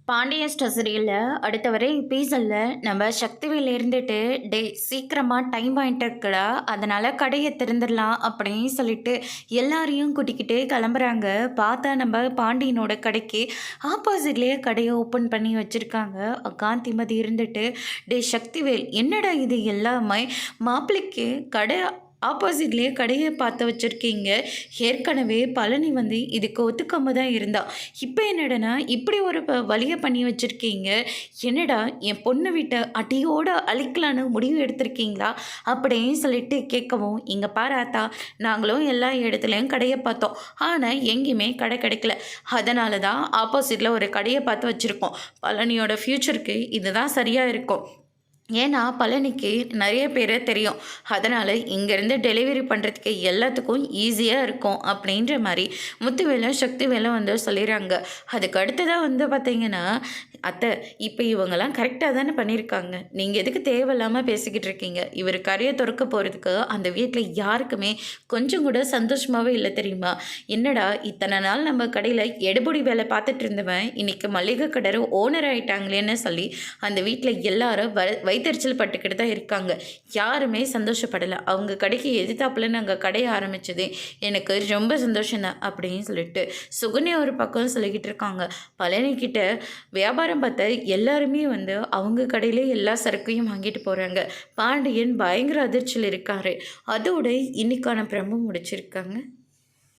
Pandian store சீரியலில் அடுத்த வரை எபிசோடில் நம்ம சக்திவேல் இருந்துட்டு சீக்கிரமாக டைம் வாங்கிட்டு இருக்கடா, அதனால் கடையை திறந்துடலாம் அப்படின்னு சொல்லிட்டு எல்லாரையும் கூட்டிக்கிட்டு கிளம்புறாங்க. பார்த்தா நம்ம பாண்டியனோட கடைக்கு ஆப்போசிட்லேயே கடையை ஓப்பன் பண்ணி வச்சுருக்காங்க. காந்திமதி இருந்துட்டு சக்திவேல் என்னடா இது எல்லாமே மாப்பிள்ளைக்கு கடை ஆப்போசிட்லேயே கடையை பார்த்து வச்சுருக்கீங்க. ஏற்கனவே பழனி இதுக்கு ஒத்துக்காம தான் இருந்தா, இப்போ என்னடனா இப்படி ஒரு வழியை பண்ணி வச்சுருக்கீங்க. என்னடா என் பொண்ணு வீட்டை அடியோடு அழிக்கலான்னு முடிவு எடுத்திருக்கீங்களா அப்படின்னு சொல்லிட்டு கேட்கவும், இங்கே பாராத்தா நாங்களும் எல்லா இடத்துலையும் கடையை பார்த்தோம், ஆனால் எங்கேயுமே கடை கிடைக்கல. அதனால தான் ஆப்போசிட்டில் ஒரு கடையை பார்த்து வச்சுருக்கோம். பழனியோட ஃப்யூச்சருக்கு இதுதான் சரியாக இருக்கும். ஏன்னா பழனிக்கு நிறைய பேரை தெரியும். அதனால் இங்கேருந்து டெலிவரி பண்ணுறதுக்கு எல்லாத்துக்கும் ஈஸியாக இருக்கும் அப்படின்ற மாதிரி முத்துவேலும் சக்திவேலும் சொல்லிடுறாங்க. அதுக்கு அடுத்ததாக பார்த்தீங்கன்னா, அத்தை இப்போ இவங்கெல்லாம் கரெக்டாக தானே பண்ணியிருக்காங்க, நீங்கள் எதுக்கு தேவையில்லாமல் பேசிக்கிட்டு இருக்கீங்க? இவர் கரையை திறக்க போகிறதுக்கு அந்த வீட்டில் யாருக்குமே கொஞ்சம் கூட சந்தோஷமாகவே இல்லை தெரியுமா? என்னடா இத்தனை நாள் நம்ம கடையில் எடுபடி வேலை பார்த்துட்டு இருந்தவன் இன்றைக்கி மளிகை கடை ஓனர் ஆகிட்டாங்களேன்னு சொல்லி அந்த வீட்டில் எல்லாரும் வைத்தறிச்சல் பட்டுக்கிட்டு தான் இருக்காங்க. யாருமே சந்தோஷப்படலை. அவங்க கடைக்கு எதிர்த்தாப்புல நாங்கள் கடையை ஆரம்பித்ததே எனக்கு ரொம்ப சந்தோஷம்தான் அப்படின்னு சொல்லிட்டு சுகன்யா ஒரு பக்கம் சொல்லிக்கிட்டு இருக்காங்க. பழனிக்கிட்ட வியாபாரம் பார்த்த எல்லாருமே அவங்க கடையிலே எல்லா சரக்கையும் வாங்கிட்டு போகிறாங்க. பாண்டியன் பயங்கர அதிர்ச்சியில் இருக்காரு. அதோட இன்னைக்கான பிரம்பு முடிச்சிருக்காங்க.